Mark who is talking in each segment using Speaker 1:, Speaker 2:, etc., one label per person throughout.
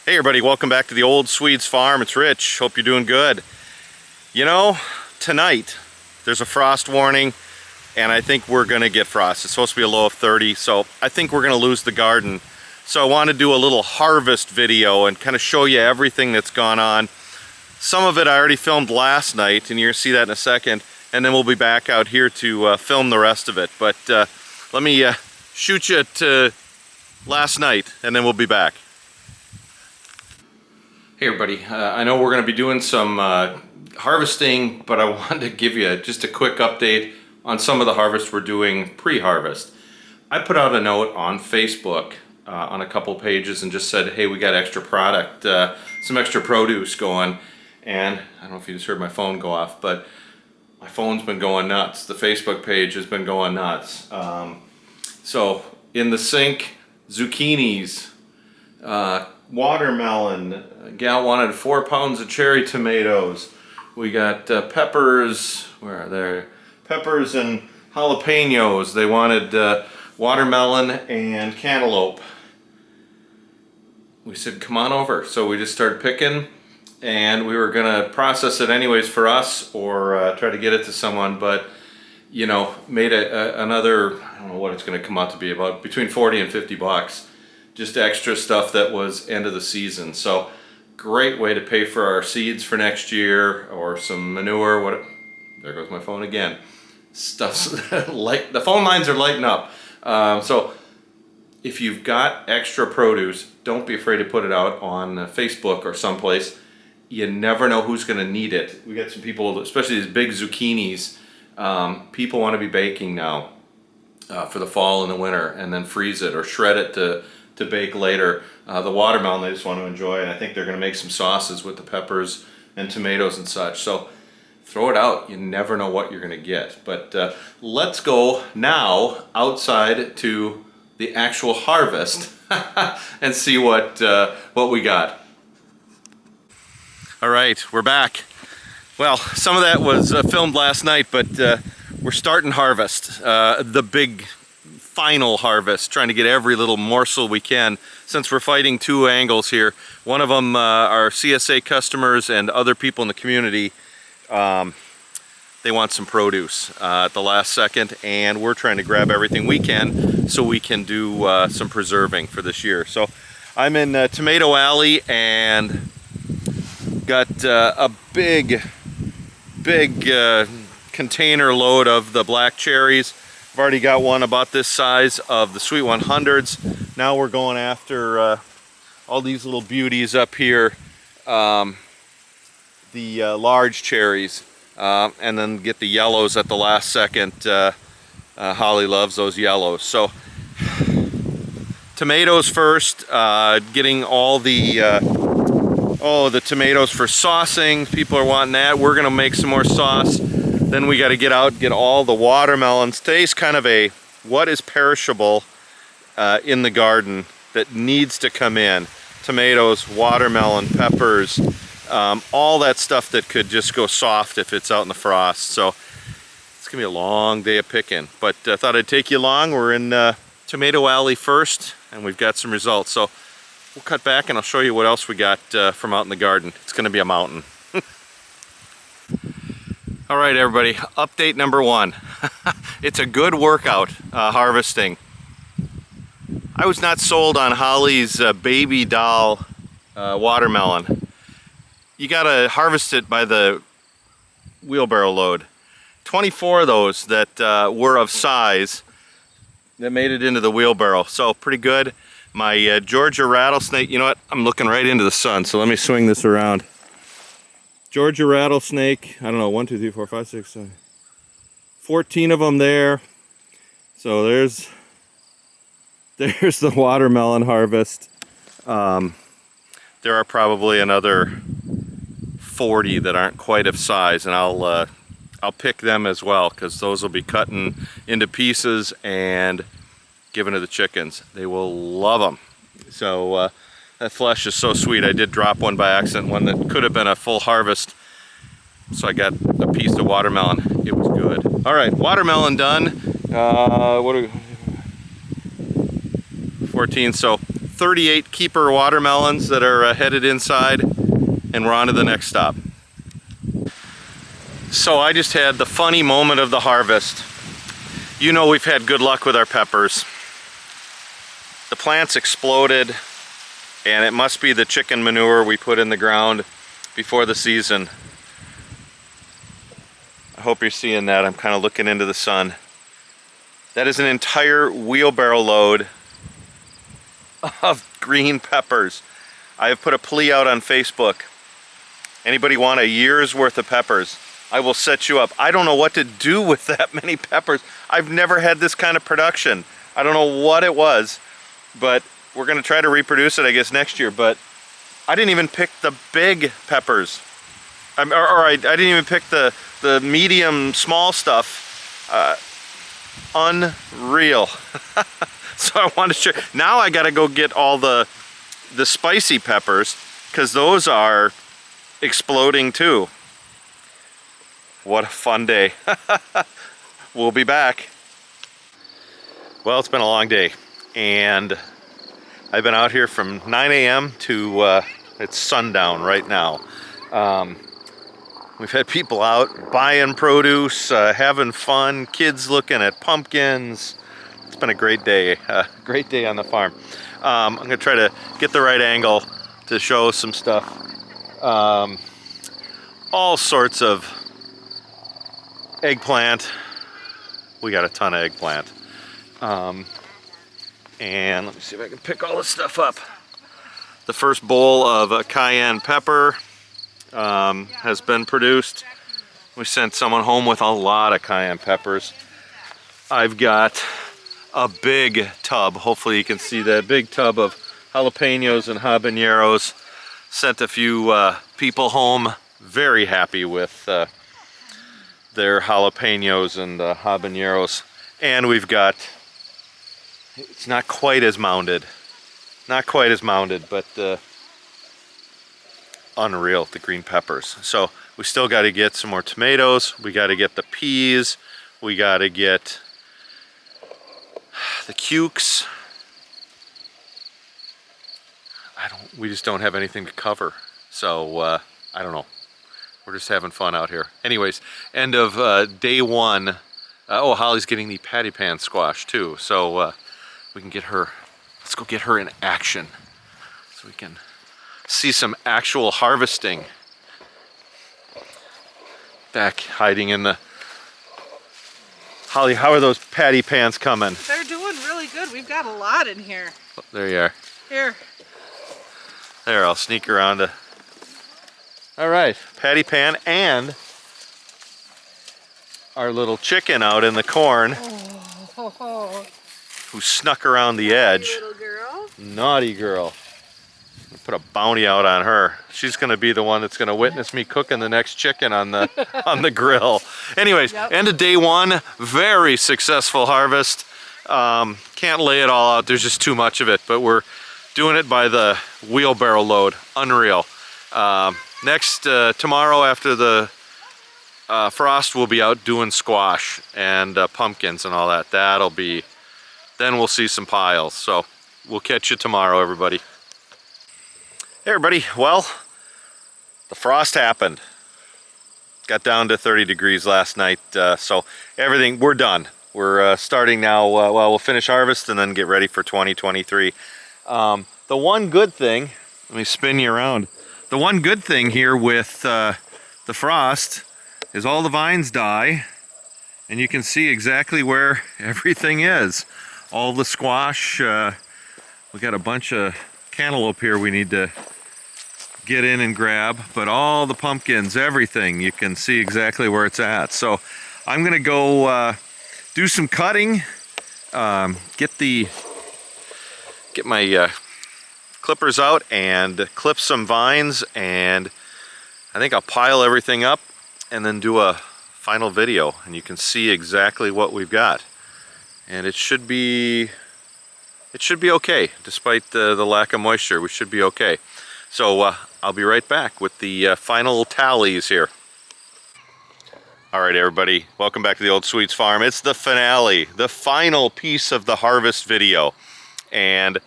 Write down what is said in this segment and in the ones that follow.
Speaker 1: Hey everybody, welcome back to the Old Swedes Farm. It's Rich. Hope you're doing good. You know, tonight there's a frost warning and I think we're gonna get frost. It's supposed to be a low of 30, so I think we're gonna lose the garden. So I want to do a little harvest video and kind of show you everything that's gone on. Some of it I already filmed last night and you're gonna see that in a second, and then we'll be back out here to film the rest of it. But let me shoot you to last night and then we'll be back. Hey everybody, I know we're going to be doing some harvesting, but I wanted to give you just a quick update on some of the harvest we're doing pre-harvest. I put out a note on Facebook on a couple pages and just said, hey, we got extra product, some extra produce going, and I don't know if you just heard my phone go off, but my phone's been going nuts. The Facebook page has been going nuts. So in the sink, zucchinis, watermelon. A gal wanted 4 pounds of cherry tomatoes. We got peppers. Where are they? Peppers and jalapenos. They wanted watermelon and cantaloupe. We said, come on over. So we just started picking, and we were gonna process it anyways for us, or try to get it to someone, but you know, made another, I don't know what it's gonna come out to be, about between 40 and 50 bucks. Just extra stuff that was end of the season. So great way to pay for our seeds for next year, or some manure. What? There goes my phone again. Stuff's like the phone lines are lighting up. So if you've got extra produce, don't be afraid to put it out on Facebook or someplace. You never know who's going to need it. We got some people, especially these big zucchinis. People want to be baking now for the fall and the winter, and then freeze it or shred it to bake later. The watermelon they just want to enjoy, and I think they're going to make some sauces with the peppers and tomatoes and such. So throw it out. You never know what you're going to get. But let's go now outside to the actual harvest and see what we got. All right, we're back. Well, some of that was filmed last night, but we're starting harvest. The big final harvest, trying to get every little morsel we can, since we're fighting two angles here. One of them are CSA customers and other people in the community. They want some produce at the last second, and we're trying to grab everything we can so we can do some preserving for this year. So I'm in Tomato Alley and got a big container load of the black cherries. I've already got one about this size of the Sweet 100s. Now we're going after all these little beauties up here, the large cherries, and then get the yellows at the last second. Holly loves those yellows. So tomatoes first, getting all the tomatoes for saucing. People are wanting that. We're gonna make some more sauce. Then we got to get out, get all the watermelons. Today's kind of a what is perishable in the garden that needs to come in. Tomatoes, watermelon, peppers, all that stuff that could just go soft if it's out in the frost. So it's gonna be a long day of picking, but I thought I'd take you along. We're in Tomato Alley first, and we've got some results. So we'll cut back and I'll show you what else we got from out in the garden. It's gonna be a mountain. All right, everybody, update number 1. It's a good workout, harvesting. I was not sold on Holly's baby doll watermelon. You gotta harvest it by the wheelbarrow load. 24 of those that were of size that made it into the wheelbarrow, so pretty good. My Georgia rattlesnake, you know what? I'm looking right into the sun, so let me swing this around. Georgia rattlesnake, I don't know, 1, 2, 3, 4, 5, 6, 7, 14 of them there. So there's the watermelon harvest. There are probably another 40 that aren't quite of size, and I'll pick them as well, because those will be cutting into pieces and given to the chickens. They will love them. So that flesh is so sweet. I did drop one by accident, one that could have been a full harvest. So I got a piece of watermelon. It was good. All right, watermelon done. What are we, 14, so 38 keeper watermelons that are headed inside, and we're on to the next stop. So I just had the funny moment of the harvest. You know, we've had good luck with our peppers. The plants exploded, and it must be the chicken manure we put in the ground before the season. I hope you're seeing that. I'm kind of looking into the sun. That is an entire wheelbarrow load of green peppers. I have put a plea out on Facebook. Anybody want a year's worth of peppers? I will set you up. I don't know what to do with that many peppers. I've never had this kind of production. I don't know what it was, but we're gonna try to reproduce it, I guess, next year. But I didn't even pick the big peppers. I didn't even pick the medium, small stuff. Unreal. So I want to share. Now I gotta go get all the spicy peppers, because those are exploding too. What a fun day. We'll be back. Well, it's been a long day, and I've been out here from 9 a.m. to it's sundown right now. We've had people out buying produce, having fun, kids looking at pumpkins. It's been a great day on the farm. I'm gonna try to get the right angle to show some stuff. All sorts of eggplant. We got a ton of eggplant. And let me see if I can pick all this stuff up. The first bowl of cayenne pepper has been produced. We sent someone home with a lot of cayenne peppers. I've got a big tub, hopefully you can see that, big tub of jalapenos and habaneros. Sent a few people home very happy with their jalapenos and habaneros. And we've got, it's not quite as mounded, but unreal, the green peppers. So we still got to get some more tomatoes, we got to get the peas, we got to get the cukes. We just don't have anything to cover. So I don't know. We're just having fun out here. Anyways, end of day one. Oh, Holly's getting the patty pan squash too. So we can get her, let's go get her in action so we can see some actual harvesting. Back hiding in the, Holly, how are those patty pans coming?
Speaker 2: They're doing really good. We've got a lot in here.
Speaker 1: Oh, there you are.
Speaker 2: Here.
Speaker 1: There, I'll sneak around to. All right, patty pan and our little chicken out in the corn, who snuck around the edge.
Speaker 2: Little girl.
Speaker 1: Naughty girl. Put a bounty out on her. She's going to be the one that's going to witness me cooking the next chicken on the on the grill. Anyways, end of day one. Very successful harvest. Can't lay it all out. There's just too much of it. But we're doing it by the wheelbarrow load. Unreal. Next tomorrow after the frost, we'll be out doing squash and pumpkins and all that. That'll be. Then we'll see some piles. So we'll catch you tomorrow, everybody. Hey everybody, well, the frost happened. Got down to 30 degrees last night, so everything, we're done. We're starting now, well, we'll finish harvest and then get ready for 2023. The one good thing, let me spin you around. The one good thing here with the frost is all the vines die, and you can see exactly where everything is. All the squash, we got a bunch of cantaloupe here we need to get in and grab, but all the pumpkins, everything, you can see exactly where it's at. So I'm gonna go do some cutting, get my clippers out and clip some vines, and I think I'll pile everything up and then do a final video, and you can see exactly what we've got. And it should be okay, despite the lack of moisture. We should be okay. So I'll be right back with the final tallies here. All right, everybody, welcome back to the Old Sweets Farm. It's the finale, the final piece of the harvest video. And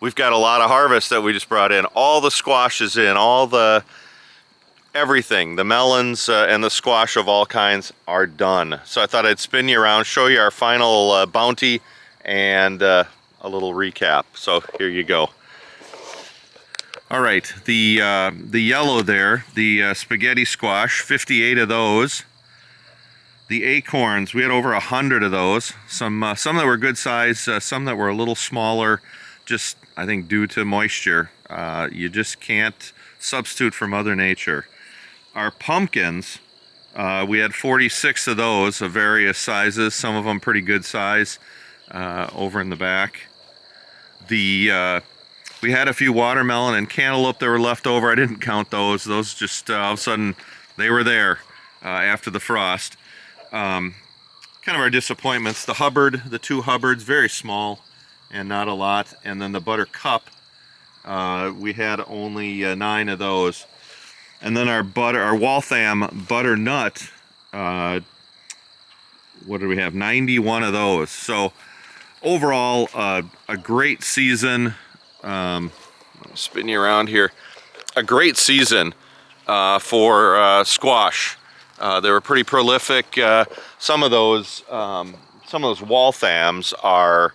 Speaker 1: we've got a lot of harvest that we just brought in. All the squash is in, all the everything, the melons and the squash of all kinds are done. So I thought I'd spin you around, show you our final bounty, and a little recap. So here you go. All right, the yellow there, the spaghetti squash, 58 of those. The acorns, we had over 100 of those. Some that were good size, some that were a little smaller, just I think due to moisture. You just can't substitute for Mother Nature. Our pumpkins, we had 46 of those of various sizes, some of them pretty good size, over in the back. We had a few watermelon and cantaloupe that were left over. I didn't count those. Those just all of a sudden, they were there after the frost. Kind of our disappointments. The Hubbard, the two Hubbards, very small and not a lot. And then the Buttercup, we had only 9 of those. And then our Waltham butternut, what do we have? 91 of those. So overall, a great season. I'll spin you around here. A great season for squash. They were pretty prolific. Some of those Walthams are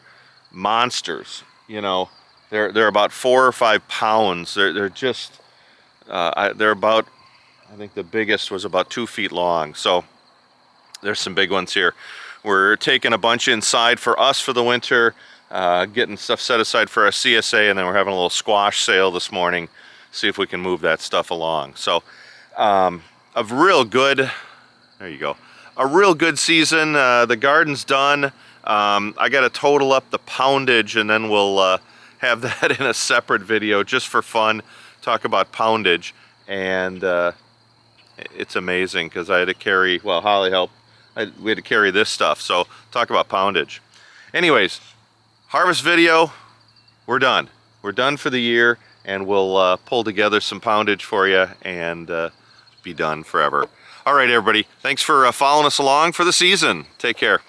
Speaker 1: monsters. You know, they're about 4 or 5 pounds. They're just they're about, I think the biggest was about 2 feet long. So there's some big ones here. We're taking a bunch inside for us for the winter. Getting stuff set aside for our CSA, and then we're having a little squash sale this morning. See if we can move that stuff along. So, a real good, there you go, a real good season. The garden's done. I got to total up the poundage, and then we'll have that in a separate video just for fun. Talk about poundage, and it's amazing because I had to carry, well, Holly helped. We had to carry this stuff. So, talk about poundage. Anyways. Harvest video, we're done. We're done for the year, and we'll pull together some poundage for you and be done forever. All right, everybody. Thanks for following us along for the season. Take care.